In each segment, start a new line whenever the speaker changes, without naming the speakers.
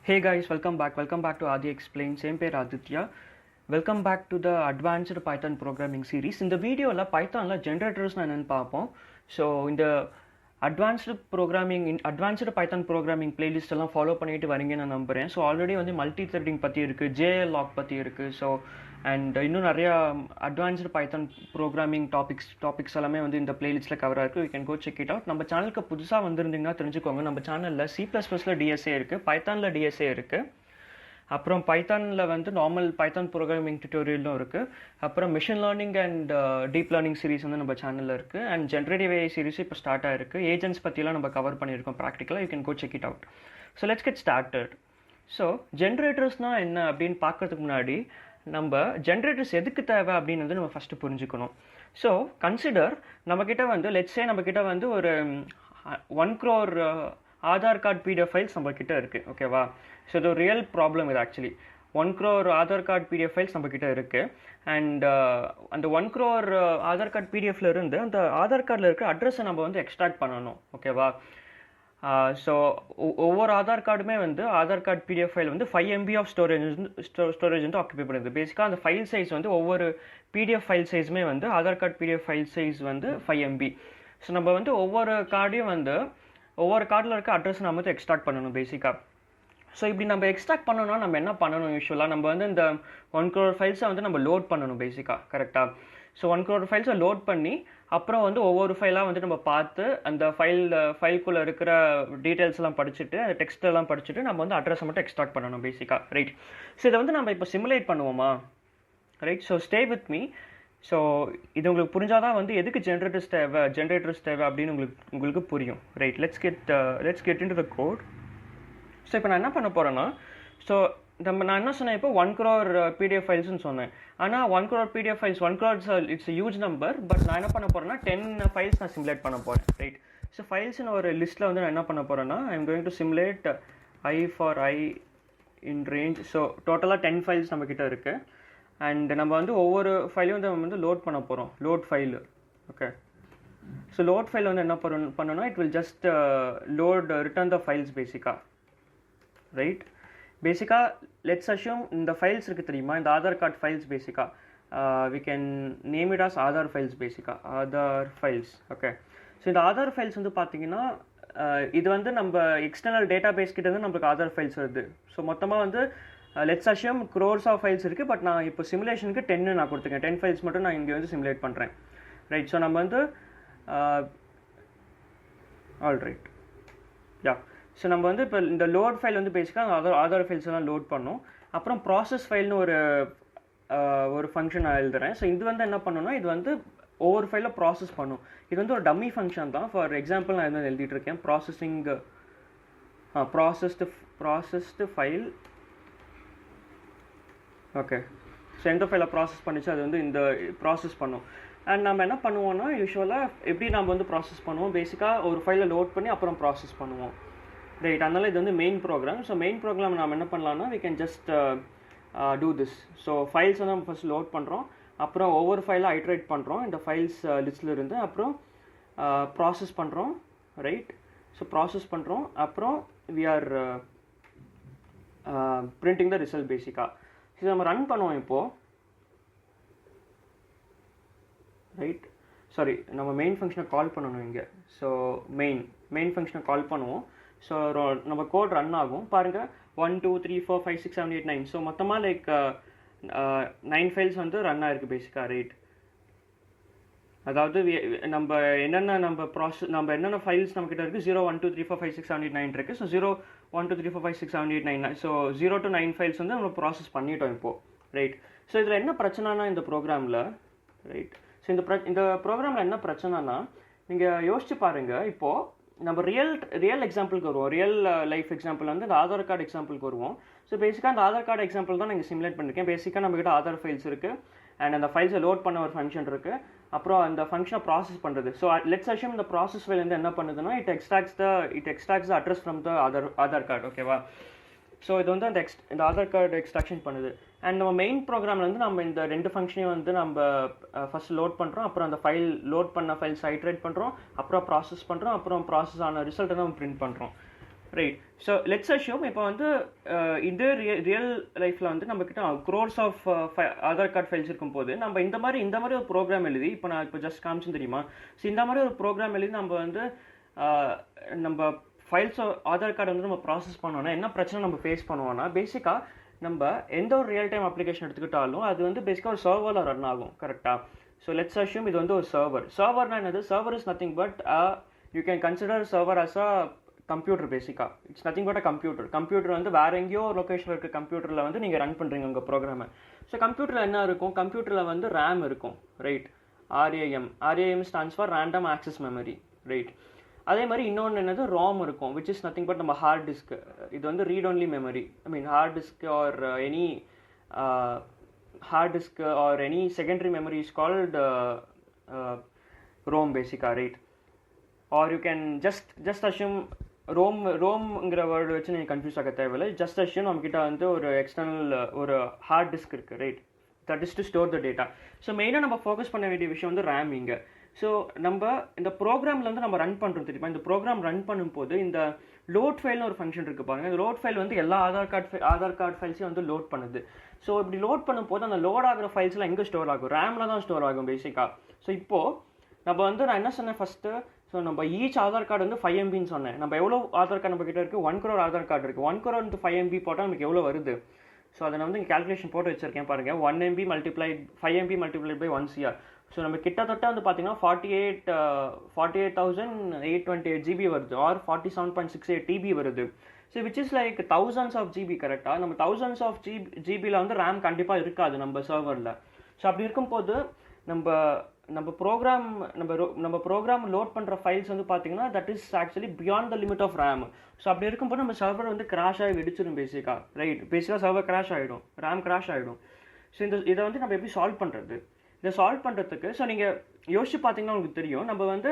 Hey guys, welcome back to Adi Explains. Same pair Aditya. Welcome back to the Advanced Python Programming series. In the video, Python generators na enna paapom. So in the advanced Python programming playlist எல்லாம் follow பண்ணிட்டு வரீங்கன்னு நான் நம்புறேன். So already வந்து multi threading பற்றி இருக்குது, JL lock பற்றி இருக்குது. ஸோ அண்ட் இன்னும் நிறையா அட்வான்ஸ்டு பைத்தான் ப்ரோக்ராமிங் டாபிக்ஸ் எல்லாமே வந்து இந்த பிளேலிஸ்ட்டில் கவராக இருக்குது. You can go check it out. நம்ம சேனலுக்கு புதுசாக வந்திருந்தீங்கன்னா தெரிஞ்சுக்கோங்க, நம்ம சேனலில் C++ல DSA இருக்குது, பைத்தானில் DSA இருக்குது, அப்புறம் பைத்தானில் வந்து நார்மல் பைத்தான் ப்ரோக்ராமிங் டியூட்டோரியலும் இருக்குது, அப்புறம் machine learning and deep learning series வந்து நம்ம சேனலில் இருக்குது, அண்ட் ஜென்ரேட்டிவ் AI சீரிஸ் இப்போ ஸ்டார்ட் ஆகிருக்கு. ஏஜென்ட்ஸ் பற்றிலாம் நம்ம கவர் பண்ணியிருக்கோம் ப்ராக்டிக்கலாக. You can go check it out. So let's get started. So ஜென்ரேட்டர்ஸ்னால் என்ன அப்படின்னு பார்க்கறதுக்கு முன்னாடி நம்ம ஜென்ரேட்டர்ஸ் எதுக்கு தேவை அப்படின்னு வந்து நம்ம ஃபஸ்ட்டு புரிஞ்சுக்கணும். ஸோ கன்சிடர் நம்மக்கிட்ட வந்து லெட்ஸே நம்மக்கிட்ட வந்து ஒரு 1 crore Aadhaar card PDF files நம்மக்கிட்ட இருக்குது, ஓகேவா? ஸோ இது ஒரு ரியல் ப்ராப்ளம். இது actually 1 crore Aadhaar card PDF files நம்மக்கிட்ட இருக்குது. அண்ட் அந்த 1 crore ஆதார் கார்டு PDFல இருந்து அந்த ஆதார் கார்டில் இருக்கிற அட்ரஸை நம்ம வந்து எக்ஸ்ட்ராக்ட் பண்ணணும், ஓகேவா? ஸோ ஒவ்வொரு ஆதார் கார்டுமே வந்து ஆதார் கார்டு PDF ஃபைல் வந்து 5 MB ஆஃப் ஸ்டோரேஜ் வந்து ஆக்குபை பண்ணுது. பேசிக்காக அந்த ஃபைல் சைஸ் வந்து ஒவ்வொரு PDF ஃபைல் சைஸுமே வந்து Aadhaar card PDF file size வந்து 5 MB. ஸோ நம்ம வந்து ஒவ்வொரு கார்டையும் வந்து ஒவ்வொரு கார்டில் இருக்க அட்ரஸ் நம்ம வந்து எக்ஸ்ட்ராக்ட் பண்ணணும் பேசிக்காக. ஸோ இப்படி நம்ம எக்ஸ்ட்ராக்ட் பண்ணணும்னா நம்ம என்ன பண்ணணும்? யூஸ்வலாக நம்ம வந்து இந்த 1 crore ஃபைல்ஸை வந்து நம்ம லோட் பண்ணணும் பேசிக்காக, கரெக்டாக? ஸோ 1 crore ஃபைல்ஸை லோட் பண்ணி அப்புறம் வந்து ஒவ்வொரு ஃபைலாக வந்து நம்ம பார்த்து அந்த ஃபைல்குள்ளே இருக்கிற டீட்டெயில்ஸ் எல்லாம் படிச்சுட்டு, அந்த டெக்ஸ்ட் எல்லாம் படிச்சுட்டு நம்ம வந்து அட்ரஸை மட்டும் எக்ஸ்ட்ராக்ட் பண்ணணும் பேசிக்காக, ரைட்? ஸோ இதை வந்து நம்ம இப்போ சிமுலேட் பண்ணுவோமா, right? So stay with me. So இது உங்களுக்கு புரிஞ்சாதான் வந்து எதுக்கு ஜென்ரேட்டர்ஸ் தேவை அப்படின்னு உங்களுக்கு புரியும், right? Let's get into the code. So இப்போ நான் என்ன பண்ண போகிறேன்னா, ஸோ நான் என்ன சொன்னேன், இப்போ 1 crore PDF ஃபைல்ஸ்னு சொன்னேன். ஆனால் 1 crore PDF files 1 crore it's huge number. But நான் என்ன பண்ண போகிறேன்னா 10 ஃபைல்ஸ் நான் சிமுலேட் பண்ண போகிறேன், ரைட்? ஸோ ஃபைல்ஸ்னு ஒரு லிஸ்ட்டில் வந்து நான் என்ன பண்ண போகிறேன்னா, I am going to simulate I for I in range. So டோட்டலாக 10 ஃபைல்ஸ் நம்மக்கிட்ட இருக்குது. அண்ட் நம்ம வந்து ஒவ்வொரு ஃபைலையும் வந்து நம்ம வந்து லோட் பண்ண போகிறோம், load file, okay? So load file வந்து என்ன பண்ணணும்னா it will just load return the files பேசிக்காக, ரைட்? பேசிக்காக லெட்ஸ் அஷ்யூம் இந்த ஃபைல்ஸ் இருக்குது தெரியுமா, இந்த ஆதார் கார்டு ஃபைல்ஸ் பேசிக்காக we can name it as Aadhaar files, பேசிக்காக ஆதார் ஃபைல்ஸ், ஓகே? ஸோ இந்த ஆதார் ஃபைல்ஸ் வந்து பார்த்தீங்கன்னா இது வந்து நம்ம எக்ஸ்டர்னல் டேட்டா பேஸ் கிட்ட வந்து நம்மளுக்கு ஆதார் ஃபைல்ஸ் வருது. ஸோ மொத்தமாக வந்து let's assume crores of files இருக்குது. பட் நான் இப்போ சிமுலேஷனுக்கு 10 நான் கொடுத்துருக்கேன். 10 ஃபைல்ஸ் மட்டும் நான் இங்கே வந்து சிமுலேட் பண்ணுறேன், ரைட்? ஸோ நம்ம வந்து ஆல் ரைட், யா. ஸோ நம்ம வந்து இப்போ இந்த லோட் ஃபைல் வந்து பேசிக்காக ஆதார் ஃபைல்ஸ் எல்லாம் லோட் பண்ணோம். அப்புறம் ப்ராசஸ் ஃபைல்னு ஒரு ஃபங்க்ஷன் நான் எழுதுறேன். ஸோ இது வந்து என்ன பண்ணணும்னா இது வந்து ஒவ்வொரு ஃபைலில் ப்ராசஸ் பண்ணும். இது வந்து ஒரு டம்மி ஃபங்க்ஷன் தான். ஃபார் எக்ஸாம்பிள் நான் என்ன எழுதிட்டு இருக்கேன், ப்ராசஸ்டு ஃபைல், ஓகே? ஸோ எந்த ஃபைலை ப்ராசஸ் பண்ணிச்சு அது வந்து இந்த ப்ராசஸ் பண்ணும். அண்ட் நம்ம என்ன பண்ணுவோம்னா யூஸ்வலாக எப்படி நம்ம வந்து ப்ராசஸ் பண்ணுவோம், பேசிக்காக ஒரு ஃபைலை லோட் பண்ணி அப்புறம் ப்ராசஸ் பண்ணுவோம், ரைட்? அதனால் இது வந்து main program. So main program நம்ம என்ன பண்ணலாம்னா we can just do this. So files வந்து நம்ம ஃபஸ்ட் லோட் பண்ணுறோம், அப்புறம் ஒவ்வொரு ஃபைலாக ஐட்ரேட் பண்ணுறோம் இந்த ஃபைல்ஸ் லிஸ்ட்டில் இருந்து, அப்புறம் ப்ராசஸ் பண்ணுறோம், ரைட்? ஸோ ப்ராசஸ் பண்ணுறோம், அப்புறம் we are printing the result பேசிக்காக. ஸோ நம்ம ரன் பண்ணுவோம் இப்போது, ரைட்? சாரி, நம்ம மெயின் ஃபங்க்ஷனை கால் பண்ணணும் இங்கே. ஸோ மெயின் ஃபங்க்ஷனை கால் பண்ணுவோம். ஸோ நம்ம கோட் ரன் ஆகும் பாருங்கள். 1 2 3 4 5 6 7 8 9. ஸோ மொத்தமாக லைக் 9 ஃபைல்ஸ் வந்து ரன் ஆகிருக்கு பேசிக்காக, ரைட்? அதாவது நம்ம என்னென்ன ஃபைல்ஸ் நம்மக்கிட்ட இருக்குது, 0 1 2 3 4 5 6 7 8 9 இருக்குது. ஸோ 0 1 2 3 4 5 6 7 8 9. ஸோ 0 to 9 ஃபைல்ஸ் வந்து நம்ம ப்ராசஸ் பண்ணிட்டோம் இப்போது, ரைட்? ஸோ இதில் என்ன பிரச்சனைனா இந்த ப்ரோக்ராமில், ரைட்? ஸோ இந்த ப்ரோக்ராமில் என்ன பிரச்சனைனா நீங்கள் யோசிச்சு பாருங்கள். இப்போது நம்ம ரியல் எக்ஸாம்பிளுக்கு வருவோம், ரியல் லைஃப் எக்ஸாம்பிள் வந்து இந்த ஆதார் கார்டு எக்ஸாம்பிளுக்கு வருவோம். ஸோ பேசிக்காக அந்த ஆதார் கார்டு எக்ஸாம்பிள் தான் நீங்கள் சிமுலேட் பண்ணியிருக்கேன். பேசிக்காக நம்மக்கிட்ட ஆதார் ஃபைல்ஸ் இருக்குது அண்ட் அந்த ஃபைல்ஸை லோட் பண்ண ஒரு ஃபங்க்ஷன் இருக்குது, அப்புறம் அந்த ஃபங்க்ஷனை ப்ராசஸ் பண்ணுறது. ஸோ லெட்ஸ் அஷ்யூம் இந்த ப்ராசஸ் ஃபைல் வந்து என்ன பண்ணுதுன்னா it extracts the address from the Aadhaar card, ஓகேவா? ஸோ இது வந்து இந்த ஆதார் கார்டு எக்ஸ்ட்ராக்ஷன் பண்ணுது. அண்ட் நம்ம மெயின் ப்ரோக்ராமில் வந்து நம்ம இந்த 2 ஃபங்க்ஷனையும் வந்து நம்ம ஃபஸ்ட் லோட் பண்ணுறோம், அப்புறம் அந்த லோட் பண்ண ஃபைல்ஸ் ஐட்ரேட் பண்ணுறோம், அப்புறம் ப்ராசஸ் பண்ணுறோம், அப்புறம் ப்ராசஸ் ஆன ரிசல்ட்டை நம்ம பிரிண்ட் பண்ணுறோம், ரைட். ஸோ லெட்ஸ் அஷ்யூம் இப்போ வந்து இது ரியல் லைஃப்பில் வந்து நம்மக்கிட்ட crores of Aadhaar card files இருக்கும் போது நம்ம இந்த மாதிரி ஒரு ப்ரோக்ராம் எழுதி, இப்போ நான் இப்போ ஜஸ்ட் காமிச்சு தெரியுமா, ஸோ இந்த மாதிரி ஒரு ப்ரோக்ராம் எழுதி நம்ம வந்து நம்ம ஃபைல்ஸ் ஆதார் கார்டு வந்து நம்ம ப்ராசஸ் பண்ணோன்னா என்ன பிரச்சனை நம்ம ஃபேஸ் பண்ணுவோம்னா, பேசிக்காக நம்ம எந்த ஒரு ரியல் டைம் அப்ளிகேஷன் எடுத்துக்கிட்டாலும் அது வந்து பேசிக்காக ஒரு சர்வரில் ரன் ஆகும். கரெக்டாக? ஸோ லெட்ஸ் அஷ்யூம் இது வந்து ஒரு சர்வர்னா என்னது? Server is nothing but you can consider server as a computer. பேசிக்காக it's nothing but a computer வந்து வேற எங்கேயோ ஒரு லொக்கேஷனில் இருக்க கம்ப்யூட்டரில் வந்து நீங்கள் ரன் பண்ணுறீங்க உங்கள் ப்ரோக்ராமை. ஸோ கம்ப்யூட்டரில் என்ன இருக்கும்? கம்ப்யூட்டரில் வந்து ரேம் இருக்கும். Right. RAM stands for random access memory. Right. அதே மாதிரி இன்னொன்று என்னது? ரோம் இருக்கும், விச் இஸ் நத்திங் பட் நம்ம ஹார்ட் டிஸ்க். இது வந்து read only memory. I mean hard disk or any hard disk or any secondary memory is called ROM basically, right? Or you can just assume ரோம்ங்கிற word வச்சு நீங்கள் confuse ஆக தேவையில்லை. Just assume நம்மக்கிட்ட வந்து ஒரு எக்ஸ்டர்னல் ஒரு ஹார்ட் டிஸ்க் இருக்குது. Right. That is to store the data. So மெயினாக நம்ம ஃபோக்கஸ் பண்ண வேண்டிய விஷயம் வந்து ரேம் இங்கே. ஸோ நம்ம இந்த ப்ரோக்ராமில் வந்து நம்ம ரன் பண்ணுறோம் தெரியுமா, இந்த ப்ரோக்ராம் ரன் பண்ணும்போது இந்த லோட் ஃபைல்னு ஒரு ஃபங்க்ஷன் இருக்குது பாருங்கள். இந்த லோட் ஃபைல் வந்து எல்லா ஆதார் கார்டு ஃபைல்ஸையும் வந்து லோட் பண்ணுது. ஸோ இப்படி லோட் பண்ணும்போது அந்த லோட் ஆகிற ஃபைல்ஸ்லாம் எங்கே ஸ்டோர் ஆகும்? ரேமில் தான் ஸ்டோர் ஆகும் பேசிக்காக. ஸோ இப்போது நம்ம வந்து நான் என்ன சொன்னேன் ஃபஸ்ட்டு, ஸோ நம்ம ஈச் ஆதார் கார்டு வந்து 5 MBன்னு சொன்னேன். நம்ம எவ்வளோ ஆதார் கார்டு நம்ம கிட்ட இருக்குது? 1 crore ஆதார் கார்டு இருக்குது. 1 crore into 5 MB போட்டால் நமக்கு எவ்வளோ வருது? ஸோ அதை நான் வந்து இங்கே கேல்குலேஷன் போட்டு வச்சிருக்கேன் பாருங்கள். 1 MB multiplied 5 MB multiplied by 1 CR. So நம்ம கிட்டத்தட்ட வந்து பார்த்தீங்கன்னா 48,828 GB வருது, ஆர் 47.68 TB வருது. So which is like thousands of GB. கரெக்டாக? நம்ம thousands of GBயில் வந்து ரேம் கண்டிப்பாக இருக்காது நம்ம சர்வரில். ஸோ அப்படி இருக்கும்போது நம்ம ப்ரோக்ராம் லோட் பண்ணுற ஃபைல்ஸ் வந்து பார்த்தீங்கன்னா that is actually beyond the limit of RAM. So அப்படி இருக்கும்போது நம்ம சர்வர் வந்து கிராஷ் ஆகி வெடிச்சிடும் பேசிக்காக. ரைட். பேசிக்காக சர்வர் கிராஷ் ஆகிடும், ரேம் கிராஷ் ஆகிடும். ஸோ இதை வந்து நம்ம எப்படி சால்வ் பண்ணுறது? இதை சால்வ் பண்ணுறதுக்கு ஸோ நீங்கள் யோசிச்சு பார்த்தீங்கன்னா உங்களுக்கு தெரியும், நம்ம வந்து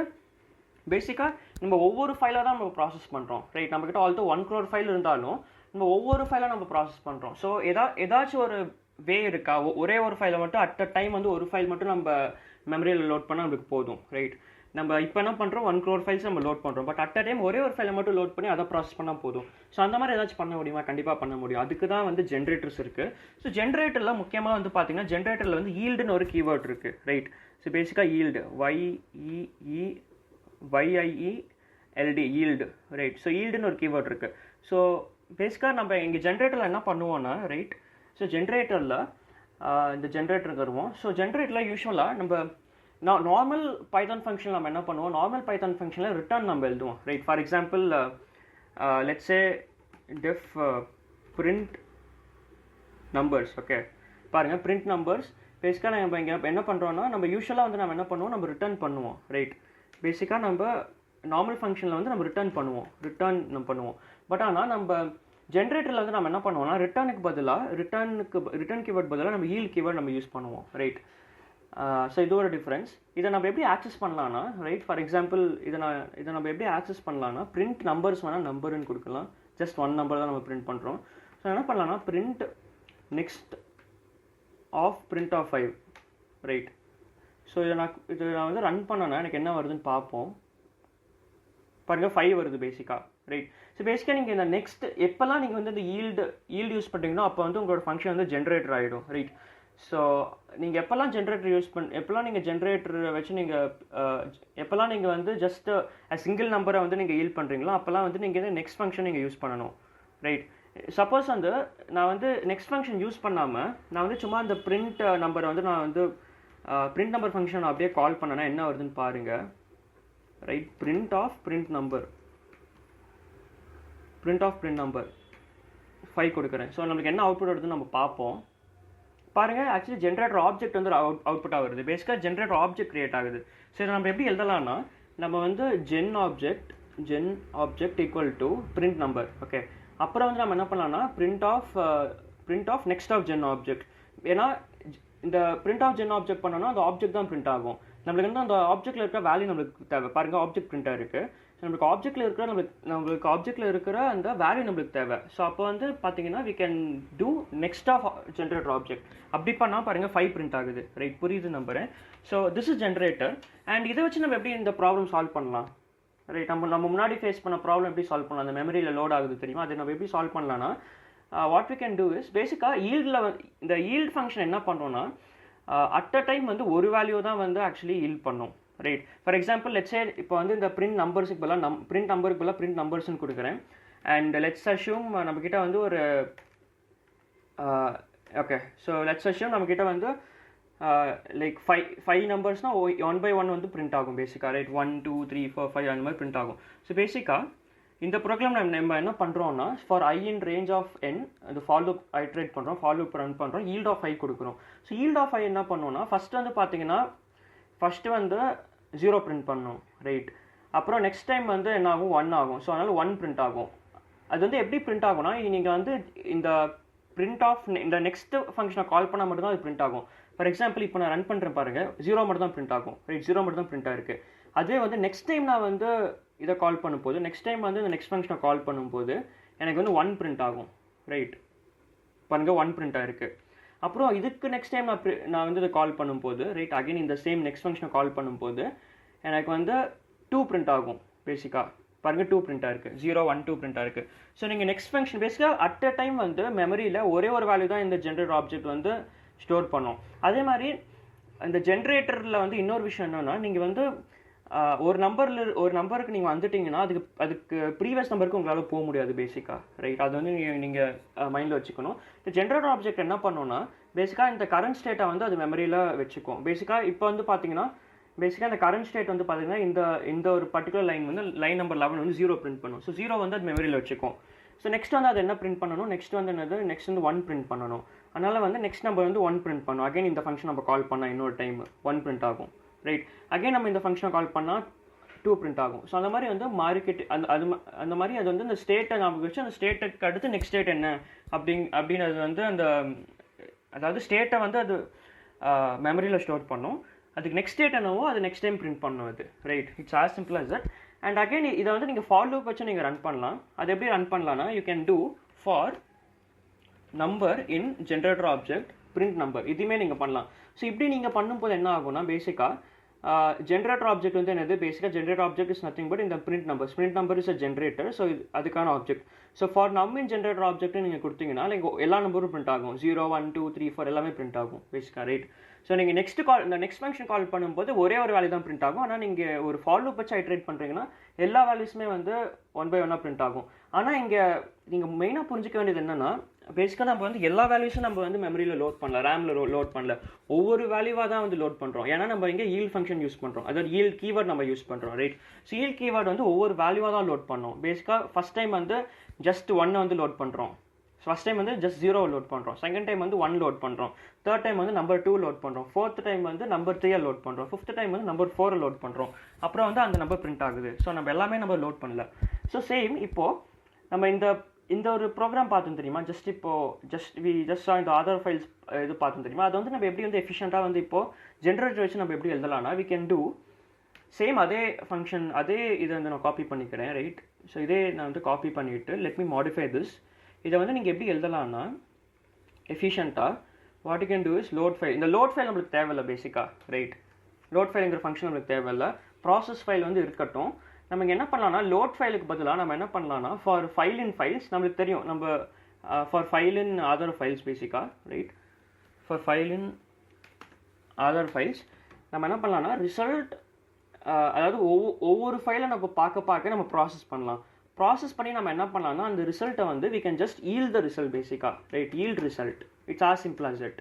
பேசிக்காக நம்ம ஒவ்வொரு ஃபைலாக தான் நம்ம ப்ராசஸ் பண்ணுறோம். ரைட். நம்மக்கிட்ட ஆல்தோ 1 crore ஃபைல் இருந்தாலும் நம்ம ஒவ்வொரு ஃபைலாக நம்ம ப்ராசஸ் பண்ணுறோம். ஸோ ஏதாச்சும் ஒரு வே இருக்கா? ஒரே ஒரு ஃபைலை மட்டும் அட் அ டைம் வந்து ஒரு ஃபைல் மட்டும் நம்ம மெமரியில் லோட் பண்ணால் நம்மளுக்கு போதும். ரைட். நம்ம இப்போ என்ன பண்ணுறோம்? 1 crore ஃபைல்ஸ் நம்ம லோட் பண்ணுறோம். பட் அட் அ டைம் ஒரே ஒரு ஃபைலை மட்டும் லோட் பண்ணி அதை ப்ராசஸ் பண்ணால் போதும். ஸோ அந்த மாதிரி ஏதாச்சும் பண்ண முடியுமா? கண்டிப்பாக பண்ண முடியும். அதுக்கு தான் வந்து ஜென்ரேட்டர்ஸ் இருக்குது. ஸோ ஜென்ரேட்டரில் முக்கியமாக வந்து பார்த்தீங்கன்னா ஜென்ரேட்டரில் வந்து ஈல்டுன்னு ஒரு கீவேர்ட் இருக்குது. ரைட். ஸோ பேசிக்காக yield YIELD yield. Right. So ஈல்டுன்னு ஒரு கீவேர்ட் இருக்குது. ஸோ பேசிக்காக நம்ம இங்கே ஜென்ரேட்டரில் என்ன பண்ணுவோன்னா, ரைட், ஸோ ஜென்ரேட்டரில் இந்த ஜென்ரேட்டருக்கு வருவோம். ஸோ ஜென்ரேட்டரில் யூஸ்வலாக நம்ம நார்மல் பைத்தான் ஃபங்க்ஷன் நம்ம என்ன பண்ணுவோம்? நார்மல் பைத்தான் ஃபங்க்ஷனில் ரிட்டர்ன் நம்ம எழுதுவோம். Right. For example let's say def print numbers. Okay பாருங்கள், print numbers. பேசிக்காக நம்ம இங்கே என்ன பண்ணுறோன்னா, நம்ம யூஸ்வலாக வந்து நம்ம என்ன பண்ணுவோம்? நம்ம ரிட்டர்ன் பண்ணுவோம். ரைட். பேசிக்காக நம்ம நார்மல் ஃபங்க்ஷனில் வந்து நம்ம ரிட்டர்ன் பண்ணுவோம். பட் ஆனால் நம்ம ஜென்ரேட்டரில் வந்து நம்ம என்ன பண்ணுவோம்னா, ரிட்டர்ன் கீவேர்ட் பதிலாக நம்ம ஈல்ட் கீவேர்ட் நம்ம யூஸ் பண்ணுவோம். ரைட். ஸோ இது ஒரு டிஃப்ரென்ஸ். இதை நம்ம எப்படி ஆக்சஸ் பண்ணலான்னா, ரைட், ஃபார் எக்ஸாம்பிள் இதை நம்ம எப்படி ஆக்சஸ் பண்ணலான்னா, பிரிண்ட் நம்பர்ஸ் வேணால் நம்பர்னு கொடுக்கலாம். ஜஸ்ட் 1 நம்பர் தான் நம்ம பிரிண்ட் பண்ணுறோம். ஸோ என்ன பண்ணலான்னா, print next of print of 5. Right. So இதை நான் வந்து ரன் பண்ணேன்னா எனக்கு என்ன வருதுன்னு பார்ப்போம். பாருங்கள், 5 வருது பேசிக்காக. ரைட். ஸோ பேசிக்காக நீங்கள் இந்த நெக்ஸ்ட் எப்போல்லாம் நீங்கள் வந்து இந்த ஈல்டு யூஸ் பண்ணுறீங்கன்னா அப்போ வந்து உங்களோட ஃபங்க்ஷன் வந்து ஜென்ரேட்டர் ஆகிடும். ரைட். ஸோ நீங்கள் எப்போல்லாம் ஜென்ரேட்டர் வச்சு நீங்கள் எப்போல்லாம் நீங்கள் வந்து ஜஸ்ட் சிங்கிள் நம்பரை வந்து நீங்கள் ஈல்ட் பண்ணுறீங்களோ அப்போல்லாம் வந்து நீங்கள் வந்து நெக்ஸ்ட் ஃபங்க்ஷன் நீங்கள் யூஸ் பண்ணணும். ரைட். சப்போஸ் வந்து நான் வந்து நெக்ஸ்ட் ஃபங்க்ஷன் யூஸ் பண்ணாமல் நான் வந்து சும்மா இந்த பிரிண்ட் நம்பரை வந்து நான் வந்து பிரிண்ட் நம்பர் ஃபங்க்ஷன் அப்படியே கால் பண்ணேன்னா என்ன வருதுன்னு பாருங்கள். Right. print of print number 5 கொடுக்குறேன். ஸோ நம்மளுக்கு என்ன அவுட்புட் வருதுன்னு நம்ம பார்ப்போம். பாருங்கள், ஆக்சுவலி ஜென்ரேட்டர் ஆப்ஜெக்ட் வந்து அவுட்புட்டாக வருது. பேசிக்காக ஜென்ரேட்டர் ஆப்ஜெக்ட் க்ரியேட் ஆகுது. சரி, நம்ம எப்படி எழுதலாம்னா, நம்ம வந்து gen object equal to print number. Okay. அப்புறம் வந்து நம்ம என்ன பண்ணலாம்னா, print of next of gen object. ஏன்னா இந்த print of gen ஆப்ஜெக்ட் பண்ணோன்னா அந்த ஆப்ஜெக்ட் தான் பிரிண்ட் ஆகும். நம்மளுக்கு வந்து அந்த ஆப்ஜெக்ட்டில் இருக்கிற வேல்யூ நம்மளுக்கு தேவை. பாருங்கள், ஆப்ஜெக்ட் பிரிண்டாக இருக்குது. ஸோ நம்மளுக்கு ஆப்ஜெக்ட்டில் இருக்கிற அந்த வேல்யூ நம்மளுக்கு தேவை. ஸோ அப்போ வந்து பார்த்தீங்கன்னா we can do next of generator object. அப்படி பண்ணால் பாருங்கள் 5 பிரிண்ட் ஆகுது. ரைட். புரியுது நம்புறேன். So this is generator. And இதை வச்சு நம்ம எப்படி இந்த ப்ராப்ளம் சால்வ் பண்ணலாம்? ரைட். நம்ம முன்னாடி ஃபேஸ் பண்ண ப்ராப்ளம் எப்படி சால்வ் பண்ணலாம், அந்த மெமரியில் லோட் ஆகுது தெரியுமா, அது நம்ம எப்படி சால்வ் பண்ணலாம்னா what we can do is பேசிக்காக ஈல்டில் இந்த ஈல்ட் ஃபங்க்ஷன் என்ன பண்ணுறோன்னா அட் அ டைம் வந்து ஒரு வேல்யூ தான் வந்து ஆக்சுவலி ஈல்ட் பண்ணும். ரைட். ஃபார் எக்ஸாம்பிள் லெட்ஸ் சே இப்போ வந்து இந்த பிரிண்ட் நம்பர்ஸுக்கு பதிலாக பிரிண்ட் நம்பருக்கு பதிலாக பிரிண்ட் நம்பர்ஸ்னு கொடுக்குறேன். அண்ட் லெட்ஸ் அஷ்யூம் நம்மக்கிட்ட வந்து ஒரு ஓகே, ஸோ லெட்ஸ் அஷ்யூம் நம்மக்கிட்ட வந்து லைக் ஃபைவ் நம்பர்ஸ்னால் 1 by 1 வந்து பிரிண்ட் ஆகும் பேசிக்காக. ரைட். 1 2 3 4 5 அந்த மாதிரி பிரிண்ட் ஆகும். ஸோ பேசிக்காக இந்த ப்ரோக்ராம் நம்ம என்ன பண்ணுறோம்னா for i in range of n அந்த ஃபால் லூப் ஐட்ரேட் பண்ணுறோம், ஃபால் லூப் ரன் பண்ணுறோம், yield of i கொடுக்குறோம். ஸோ yield of i என்ன பண்ணுவோம்னா ஃபஸ்ட்டு வந்து பார்த்தீங்கன்னா ஃபஸ்ட்டு வந்து 0 பிரிண்ட் பண்ணணும். ரைட். அப்புறம் நெக்ஸ்ட் டைம் வந்து என்ன ஆகும், 1 ஆகும். ஸோ அதனால் 1 பிரிண்ட் ஆகும். அது வந்து எப்படி பிரிண்ட் ஆகும்னா நீங்கள் வந்து இந்த பிரிண்ட் ஆஃப் இந்த நெக்ஸ்ட் ஃபங்க்ஷனை கால் பண்ணால் மட்டும்தான் அது பிரிண்ட் ஆகும். ஃபார் எக்ஸாம்பிள் இப்போ நான் ரன் பண்ணுறேன் பாருங்கள், 0 மட்டும் தான் பிரிண்ட் ஆகும். ரைட். 0 மட்டும் தான் பிரிண்ட் ஆகிருக்கு. அதே வந்து நெக்ஸ்ட் டைம் நான் வந்து இதை கால் பண்ணும்போது, நெக்ஸ்ட் டைம் வந்து இந்த நெக்ஸ்ட் ஃபங்க்ஷனை கால் பண்ணும்போது எனக்கு வந்து 1 பிரிண்ட் ஆகும். ரைட். பாருங்கள் 1 பிரிண்ட் ஆகிருக்கு. அப்புறம் இதுக்கு நெக்ஸ்ட் டைம் நான் வந்து இதை கால் பண்ணும்போது, ரைட், அகைன் இந்த சேம் நெக்ஸ்ட் ஃபங்க்ஷனை கால் பண்ணும்போது எனக்கு வந்து 2 பிரிண்ட் ஆகும் பேசிக்காக. பாருங்கள் 2 பிரிண்ட் ஆயிருக்கு, 0 1 2 பிரிண்ட் ஆயிருக்கு. ஸோ நீங்கள் நெக்ஸ்ட் ஃபங்க்ஷன் பேசிக்காக அட் அ டைம் வந்து மெமரியில் ஒரே ஒரு வேல்யூ தான் இந்த ஜென்ரேட்டர் ஆப்ஜெக்ட் வந்து ஸ்டோர் பண்ணோம். அதே மாதிரி இந்த ஜென்ரேட்டரில் வந்து இன்னொரு விஷயம் என்னென்னா நீங்கள் வந்து ஒரு நம்பருக்கு நீங்கள் வந்துட்டிங்கன்னா அதுக்கு ப்ரீவியஸ் நம்பருக்கு உங்களால் போக முடியாது பேசிக்காக. ரைட். அது வந்து நீங்கள் மைண்டில் வச்சுக்கணும். இந்த ஜென்ரேட்டர் ஆப்ஜெக்ட் என்ன பண்ணோன்னா பேசிக்காக இந்த கரண்ட் ஸ்டேட்டை வந்து அது மெமரியில் வச்சுக்கும். பேசிக்காக இப்போ வந்து பார்த்தீங்கன்னா பேசிக்காக இந்த கரண்ட் ஸ்டேட் வந்து பார்த்தீங்கன்னா இந்த ஒரு பர்டிகுலர் லைன் வந்து லைன் நம்பர் 11 வந்து 0 பிரிண்ட் பண்ணும். ஸோ 0 வந்து அது மெமரியில் வச்சுக்கும். ஸோ நெக்ஸ்ட் வந்து அது என்ன பிரிண்ட் பண்ணணும், நெக்ஸ்ட் வந்து என்னது, நெக்ஸ்ட் வந்து 1 பிரிண்ட் பண்ணணும். அதனால் வந்து நெக்ஸ்ட் நம்பர் வந்து 1 பிரிண்ட் பண்ணும். அகைன் இந்த ஃபங்க்ஷன் நம்ம கால் பண்ணால் இன்னொரு டைம் 1 பிரிண்ட் ஆகும். ரைட். அகைன் நம்ம இந்த ஃபங்க்ஷனை கால் பண்ணால் 2 பிரிண்ட் ஆகும். ஸோ அந்த மாதிரி வந்து மார்க்கெட் அந்த மாதிரி அது வந்து இந்த ஸ்டேட்டை நம்ம வச்சு அந்த ஸ்டேட்டுக்கு அடுத்து நெக்ஸ்ட் ஸ்டேட் என்ன அப்படின்னு அது வந்து அதாவது ஸ்டேட்டை வந்து அது மெமரியில் ஸ்டோர் பண்ணும். அதுக்கு நெக்ஸ்ட் ஸ்டேட் என்னவோ அது நெக்ஸ்ட் டைம் பிரிண்ட் பண்ணும் அது. Right. It's as simple as that. And again இதை வந்து நீங்கள் ஃபார் லூப் வச்சு நீங்கள் ரன் பண்ணலாம். அது எப்படி ரன் பண்ணலாம்னா you can two for number in generator object print number. இதுவுமே நீங்கள் பண்ணலாம். ஸோ இப்படி நீங்கள் பண்ணும்போது என்ன ஆகும்னா பேசிக்காக ஜென்ரேட்டர் ஆப்ஜெக்ட் வந்து என்னது, பேசிக்காக generator object is nothing but இந்த print number is a generator. So அதுக்கான object. So for in generator object நீங்கள் கொடுத்தீங்கன்னா லைக் எல்லா நம்பரும் பிரிண்ட் ஆகும். 0 1 2 3 4 எல்லாமே பிரிண்ட் ஆகும் பேசிக்காக. ரைட். ஸோ நீங்கள் நெக்ஸ்ட் ஃபங்க்ஷன் கால் பண்ணும்போது ஒரே ஒரு வேல்யூ தான் பிரிண்ட் ஆகும். ஆனால் நீங்கள் ஒரு ஃபார் லூப் வச்சு ஐட்ரேட் பண்ணுறீங்கன்னா எல்லா வேல்யூஸுமே வந்து 1 by 1 பிரிண்ட் ஆகும். ஆனால் இங்கே நீங்கள் மெயினாக புரிஞ்சிக்க வேண்டியது என்னென்னா பேசிக்காக நம்ம வந்து எல்லா வேல்யூஸும் நம்ம வந்து மெமரியில் லோட் பண்ணல, ரேமில் லோட் பண்ணல, ஒவ்வொரு வேல்யூவாக தான் வந்து லோட் பண்ணுறோம். ஏன்னா நம்ம இங்கே ஈல்ட் ஃபங்க்ஷன் யூஸ் பண்ணுறோம், அதாவது ஈல்ட் கீவேர்ட் நம்ம யூஸ் பண்ணுறோம். ரைட். ஸோ ஈல்ட் கீவேர்ட் வந்து ஒவ்வொரு வேல்யூவாக தான் லோட் பண்ணோம். பேசிக்காக ஃபஸ்ட் டைம் வந்து ஜஸ்ட் 1 வந்து லோட் பண்ணுறோம். ஃபஸ்ட் டைம் வந்து ஜஸ்ட் 0 லோட் பண்ணுறோம். செகண்ட் டைம் வந்து 1 லோட் பண்ணுறோம். தேர்ட் டைம் வந்து நம்பர் 2 லோட் பண்ணுறோம். ஃபோர்த் டைம் வந்து நம்பர் 3 லோட் பண்ணுறோம். ஃபிஃப்த் டைம் வந்து நம்பர் 4 லோட் பண்ணுறோம். அப்புறம் வந்து அந்த நம்பர் பிரிண்ட் ஆகுது. ஸோ நம்ம எல்லாமே நம்ம லோட் பண்ணல. ஸோ சேம் இப்போது நம்ம இந்த ஒரு ப்ரோக்ராம் பார்த்தோம் தெரியுமா, ஜஸ்ட் இந்த ஆதார் ஃபைல்ஸ் இது பார்த்தோம் தெரியுமா, அது வந்து நம்ம எப்படி வந்து எஃபிஷியண்ட்டாக வந்து இப்போது ஜென்ரேட்டர் வச்சு நம்ம எப்படி எழுதலாம்னா வி கேன் டூ சேம் அதே ஃபங்க்ஷன் அதே இதை வந்து நான் காப்பி பண்ணிக்கிறேன். ரைட். ஸோ இதே நான் வந்து காப்பி பண்ணிவிட்டு லெட் மீ மாடிஃபை திஸ். இதை வந்து நீங்கள் எப்படி எழுதலாம்னா எஃபிஷியண்ட்டாக what you can do is load file. இந்த லோட் ஃபைல் நம்மளுக்கு தேவையில்லை பேசிக்காக. ரைட். லோட் ஃபைலுங்கிற ஃபங்க்ஷன் நம்மளுக்கு தேவையில்லை. ப்ராசஸ் ஃபைல் வந்து இருக்கட்டும். நம்ம என்ன பண்ணலாம்னா லோட் ஃபைலுக்கு பதிலாக நம்ம என்ன பண்ணலாம்னா ஃபார் ஃபைல் இன் ஃபைல்ஸ் நம்மளுக்கு தெரியும் நம்ம for file in other files பேசிக்காக. Right. For file in other files நம்ம என்ன பண்ணலாம்னா ரிசல்ட், அதாவது ஒவ்வொரு ஃபைலை நம்ம பார்க்க நம்ம ப்ராசஸ் பண்ணலாம். ப்ராசஸ் பண்ணி நம்ம என்ன பண்ணலாம்னா அந்த ரிசல்ட்டை வந்து we can just yield the result பேசிக்காக. Right. Yield result. It's as simple as it.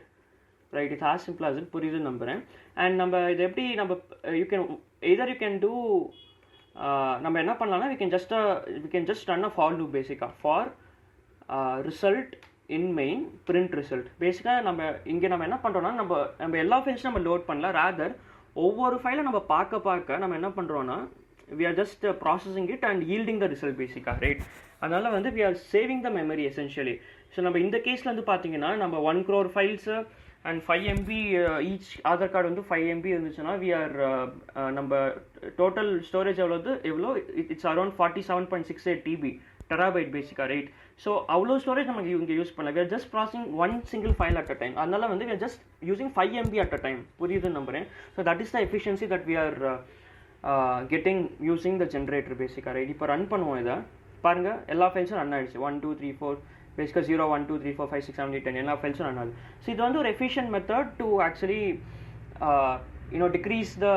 Right. It's as simple as it. புரியுதுன்னு நம்புகிறேன். அண்ட் நம்ம இது எப்படி நம்ம யூ கேன் டூ நம்ம என்ன பண்ணலாம்னா we can just run a for loop பேசிக்காக for result in main print result. பேசிக்காக நம்ம என்ன பண்ணுறோம்னா நம்ம எல்லா ஃபைல்ஸும் நம்ம லோட் பண்ணல, ரேதர் ஒவ்வொரு ஃபைலை நம்ம பார்க்க நம்ம என்ன பண்ணுறோன்னா we are just processing it and yielding the result பேசிக்காக. ரைட். அதனால் வந்து we are saving the memory essentially. So நம்ம இந்த கேஸில் வந்து பார்த்தீங்கன்னா நம்ம 1 crore files and 5 MB each Aadhaar card வந்து 5 MB இருந்துச்சுன்னா we are நம்ம டோட்டல் ஸ்டோரேஜ் எவ்வளோ இட்ஸ் அரௌண்ட் 47.68 TB டெராபைட் பேசிக்காக. ரைட். ஸோ அவ்வளோ ஸ்டோரேஜ் நமக்கு இங்கே யூஸ் பண்ணல. we are just processing one single file at a time. அதனால் வந்து we are just using 5 MB at a time. புரியுதுன்னு நம்புகிறேன். So that is the efficiency that we are getting using the generator basically, right? இப்போ run பண்ணுவோம் இதை பாருங்க, எல்லா ஃபைல்ஸும் run ஆயிடுச்சு. 1 2 3 4 பேசிக்காக 0 1 2 3 4 5 6 7 8 10 எல்லா ஃபைல்ஸும் ரன் ஆகுது. ஸோ இது வந்து ஒரு efficient method to actually decrease the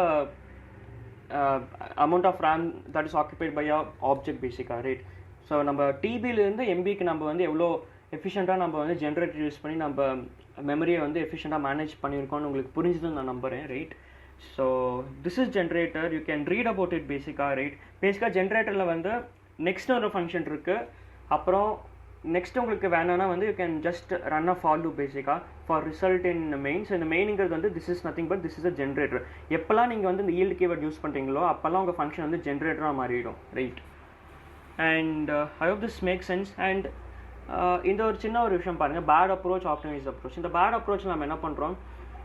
amount of RAM that is occupied by a object basically, right? So நம்ம டிபியிலேருந்து எம்பிக்கு நம்ம வந்து எவ்வளோ எஃபிஷியண்ட்டாக நம்ம வந்து ஜென்ரேட்டர் யூஸ் பண்ணி நம்ம மெமரியை வந்து எஃபிஷியண்ட்டாக மேனேஜ் பண்ணியிருக்கோம்னு உங்களுக்கு புரிஞ்சுதுன்னு நான் நம்புகிறேன், right? So this is generator, you can read about it பேசிக்காக, ரைட்? பேசிக்காக ஜென்ரேட்டரில் வந்து நெக்ஸ்ட் ஒரு ஃபங்க்ஷன் இருக்குது. அப்புறம் நெக்ஸ்ட் உங்களுக்கு வேணான்னா வந்து you can just run a for loop பேசிக்காக for result in main. So இந்த மெயினுங்கிறது வந்து this is nothing but this is a generator. எப்போல்லாம் நீங்கள் வந்து இந்த ஈல்டு கீவேர்ட் யூஸ் பண்ணுறீங்களோ அப்போல்லாம் உங்கள் ஃபங்க்ஷன் வந்து ஜென்ரேட்டராக மாறிடும், right? And I hope this make sense. And இந்த ஒரு சின்ன ஒரு விஷயம் பாருங்கள், பேட் அப்ரோச், ஆப்டிமைஸ் அப்ரோச். இந்த பேட் அப்ரோச் நம்ம என்ன பண்ணுறோம்,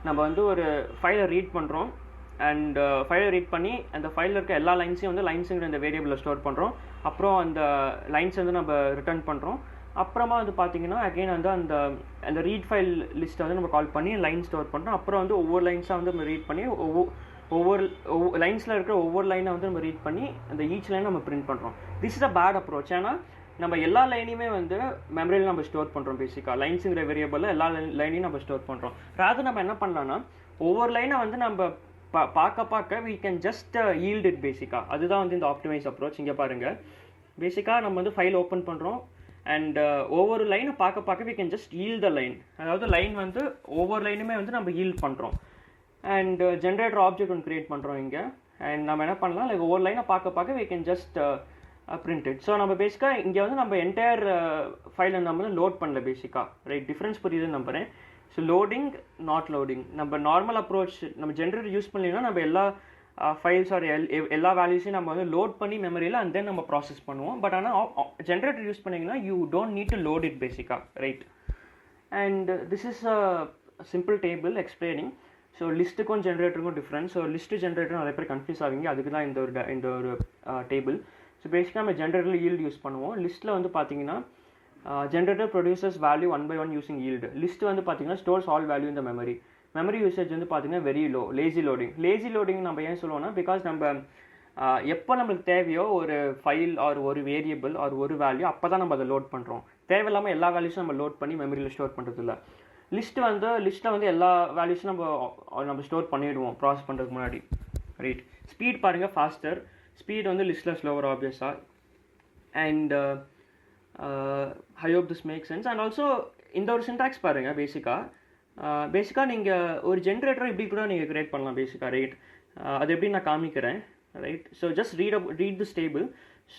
நம்ம வந்து ஒரு ஃபைலை ரீட் பண்ணுறோம் அண்ட் ஃபைலை ரீட் பண்ணி அந்த ஃபைலில் இருக்க எல்லா லைன்ஸையும் வந்து லைன்ஸுங்கிற இந்த வேரியபிளில் ஸ்டோர் பண்ணுறோம். அப்புறம் அந்த லைன்ஸ் வந்து நம்ம ரிட்டர்ன் பண்ணுறோம். அப்புறமா வந்து பார்த்தீங்கன்னா அகெயின் வந்து அந்த ரீட் ஃபைல் லிஸ்ட்டை வந்து நம்ம கால் பண்ணி லைன் ஸ்டோர் பண்ணுறோம். அப்புறம் வந்து ஒவ்வொரு லைன்ஸாக வந்து நம்ம ரீட் பண்ணி ஒவ்வொரு லைன்ஸில் இருக்கிற ஒவ்வொரு லைனை வந்து நம்ம ரீட் பண்ணி அந்த ஈச் லைன் நம்ம பிரிண்ட் பண்ணுறோம். This is a bad approach. ஏன்னா நம்ம எல்லா லைனையுமே வந்து மெமரியில் நம்ம ஸ்டோர் பண்ணுறோம். பேசிக்காக லைன்ஸுங்கிற வேரியபிளில் எல்லா லைனையும் நம்ம ஸ்டோர் பண்ணுறோம். அதாவது நம்ம என்ன பண்ணலாம்னா ஒவ்வொரு லைனை வந்து நம்ம பார்க்க we can just yield it பேசிக்காக. அதுதான் வந்து இந்த ஆப்டிமைஸ் அப்ரோச். இங்கே பாருங்கள், பேசிக்காக நம்ம வந்து ஃபைல் ஓப்பன் பண்ணுறோம் அண்ட் ஒவ்வொரு லைனை பார்க்க we can just yield the line. அதாவது லைன் வந்து ஒவ்வொரு லைனுமே வந்து நம்ம yield பண்ணுறோம். அண்ட் ஜென்ரேட்டர் ஆப்ஜெக்ட் ஒன்று க்ரியேட் பண்ணுறோம் இங்கே. அண்ட் நம்ம என்ன பண்ணலாம், லைக் ஒவ்வொரு லைனை பார்க்க we can just print it. So நம்ம பேசிக்காக இங்கே வந்து நம்ம என்டையர் ஃபைலை நம்ம வந்து லோட் பண்ணல பேசிக்காக, ரைட்? டிஃப்ரென்ஸ் புரியுதுன்னு நம்புகிறேன். So loading not loading. நம்ம நார்மல் அப்ரோச் நம்ம ஜென்ரேட்டர் யூஸ் பண்ணலைன்னா நம்ம எல்லா ஃபைல்ஸ் ஆர் எல்லா வேல்யூஸையும் நம்ம வந்து லோட் பண்ணி மெமரியில் அண்ட் தென் நம்ம ப்ராசஸ் பண்ணுவோம். பட் ஆனால் ஜென்ரேட்டர் யூஸ் பண்ணிங்கன்னா you don't need to load it பேசிக்காக, right? And this is a simple table explaining. So லிஸ்ட்டுக்கும் ஜென்ரேட்டருக்கும் டிஃப்ரெண்ட். ஸோ லிஸ்ட்டு ஜென்ரேட்டர் நிறைய பேர் கன்ஃபியூஸ் ஆவீங்க, அதுக்கு தான் இந்த ஒரு டேபிள். ஸோ பேசிக்காக நம்ம ஜென்ரேட்டரில் ஈல்டு யூஸ் பண்ணுவோம். லிஸ்ட்டில் வந்து பார்த்தீங்கன்னா generator producers value 1 by 1 using yield. List வந்து பார்த்தீங்கன்னா ஸ்டோர்ஸ் ஆல் வேல்யூ இந்த மெமரி. மெமரி யூசேஜ் வந்து பார்த்தீங்கன்னா வெரி லோ. லேசி லோடிங் நம்ம ஏன் சொல்லுவோம்னா பிகாஸ் நம்ம எப்போ நம்மளுக்கு தேவையோ ஒரு ஃபைல் ஆர் ஒரு வேரியபிள் ஆர் ஒரு வேல்யூ அப்போ தான் நம்ம அதை லோட் பண்ணுறோம். தேவையில்லாமல் எல்லா வேல்யூஸும் நம்ம லோட் பண்ணி மெமரியில் ஸ்டோர் பண்ணுறது இல்லை. லிஸ்ட்டில் வந்து எல்லா வேல்யூஸும் நம்ம ஸ்டோர் பண்ணிவிடுவோம் ப்ராசஸ் பண்ணுறதுக்கு முன்னாடி, ரைட்? ஸ்பீட் பாருங்கள், ஃபாஸ்டர். ஸ்பீட் வந்து லிஸ்ட்டில் ஸ்லோவர் ஆப்வியஸாக. And I hope this make sense. And also இந்த ஒரு சின்டாக்ஸ் பாருங்கள், பேசிக்காக நீங்கள் ஒரு ஜென்ரேட்டரை இப்படி கூட நீங்கள் க்ரியேட் பண்ணலாம் பேசிக்காக, ரைட்? அது எப்படி நான் காமிக்கிறேன், right? So just read this table.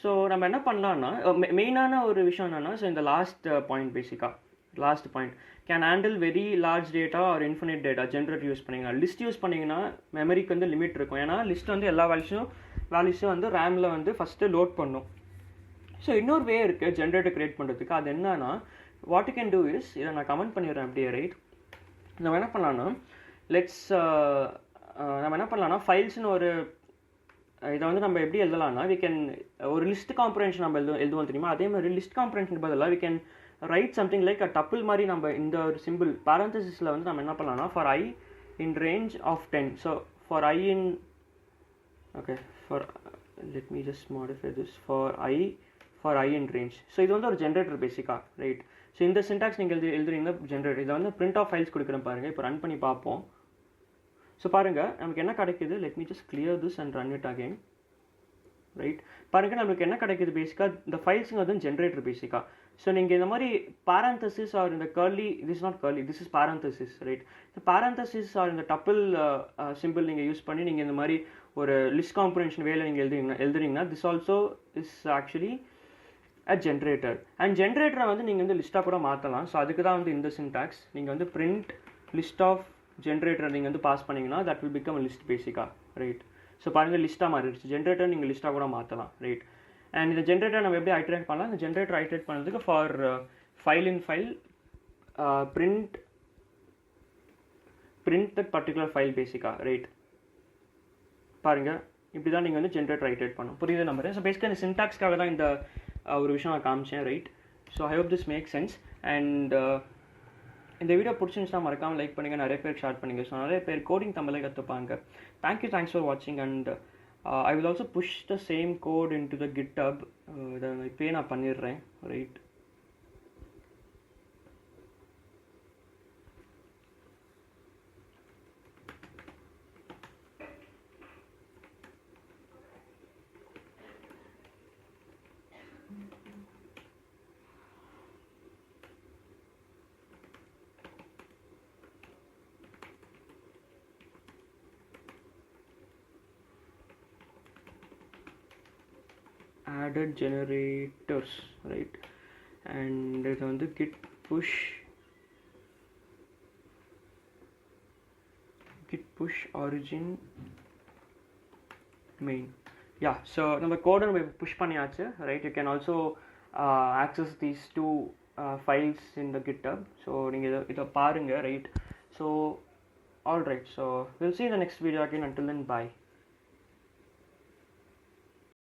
So நம்ம என்ன பண்ணலான்னா மெயினான ஒரு விஷயம் என்னென்னா, ஸோ இந்த last point can handle very large data or infinite data. Generator use பண்ணிங்கன்னா லிஸ்ட் யூஸ் பண்ணிங்கன்னா மெமரிக்கு வந்து லிமிட் இருக்கும். ஏன்னா லிஸ்ட் வந்து எல்லா வேல்யூஸும் வந்து ரேமில் வந்து ஃபஸ்ட்டு லோட் பண்ணும். ஸோ இன்னொரு வே இருக்குது ஜென்ரேட்டர் க்ரியேட் பண்ணுறதுக்கு. அது என்னன்னா what you can do is, இதை நான் கமெண்ட் பண்ணிடுறேன் அப்படியே, ரைட்? நம்ம என்ன பண்ணலான்னா ஃபைல்ஸ்னு ஒரு இதை வந்து நம்ம எப்படி எழுதலாம்னா we can ஒரு லிஸ்ட் காம்ப்ரஹென்ஷன் நம்ம எழுதுவோம் தெரியுமா, அதே மாதிரி லிஸ்ட் காம்ப்ரஹென்ஷன் பதிலாக we can write something like a tuple மாதிரி நம்ம இந்த ஒரு சிம்பிள் parenthesisல வந்து நம்ம என்ன பண்ணலாம்னா for I in range of 10. so for I in let me just modify this for I in range. So இது வந்து ஒரு ஜென்ரேட்டர் பேசிக்காக, ரைட்? ஸோ இந்த சின்டாக்ஸ் நீங்கள் எழுதுறீங்கன்னா ஜென்ரேட்டர். இதை வந்து பிரிண்ட் ஆஃப் ஃபைல்ஸ் கொடுக்குறேன் பாருங்கள். இப்போ ரன் பண்ணி பார்ப்போம். ஸோ பாருங்கள் நமக்கு என்ன கிடைக்குது. Let me just clear this and run it again, right? பாருங்கள் நம்மளுக்கு என்ன கிடைக்குது. பேசிக்காக இந்த ஃபைல்ஸுங்க வந்து ஜென்ரேட்டர் பேசிக்காக. ஸோ நீங்கள் இந்த மாதிரி பாரந்தசிஸ் ஆர் இந்த curly, this is not curly, this is parenthesis, right? இந்த பாரந்தசிஸ் ஆர் இந்த டப்பிள் சிம்பிள் நீங்கள் யூஸ் பண்ணி நீங்கள் இந்த மாதிரி ஒரு லிஸ்ட் காம்ப்ரஹென்ஷன் வேலை நீங்கள் எழுதுறீங்கன்னா this also is actually a generator. And ஜென்ரேட்டரை வந்து நீங்கள் வந்து லிஸ்ட்டாக கூட மாற்றலாம். ஸோ அதுக்கு தான் வந்து இந்த சின்டாக்ஸ். நீங்கள் வந்து பிரிண்ட் லிஸ்ட் ஆஃப் ஜென்ரேட்டர் நீங்கள் வந்து பாஸ் பண்ணிங்கன்னா தட் வில் பிகம் லிஸ்ட் பேசிக்காக, ரைட்? ஸோ பாருங்கள் லிஸ்ட்டாக மாறிடுச்சு. ஜென்ரேட்டர் நீங்கள் லிஸ்ட்டாக கூட மாற்றலாம், ரைட்? அண்ட் இந்த ஜென்ரேட்டர் நம்ம எப்படி ஐட்ரேட் பண்ணலாம், இந்த ஜென்ரேட்டர் ஐட்ரேட் பண்ணுறதுக்கு for file in file print that particular file பேசிக்காக, ரைட்? பாருங்கள் இப்படி தான் நீங்கள் வந்து ஜென்ரேட்டர் ஐட்ரேட் பண்ணணும். புரியுது நம்புறேன். ஸோ பேசிக்காக இந்த சின்டாக்ஸ்க்காக தான் இந்த ஒரு விஷயம் நான் காமிச்சேன், right? So I hope this make sense. And இந்த வீடியோ பிடிச்சிருந்துச்சுன்னா மறக்காமல் லைக் பண்ணுங்கள், நிறைய பேர் ஷேர் பண்ணுங்கள். ஸோ நிறைய பேர் கோடிங் தமிழை கற்றுப்பாங்க. தேங்க்ஸ் ஃபார் வாட்சிங் and I will also push the same code into the GitHub. இதை இப்போயே நான் பண்ணிடுறேன், right. Added generators, right? And இது வந்து git push origin main. Yeah, so நம்ம கோடை நம்ம புஷ் பண்ணியாச்சு, right. You can also access these two files in the GitHub. So நீங்கள் இதை பாருங்கள், right. So all right, so we'll see you in the next video again. Until then, bye.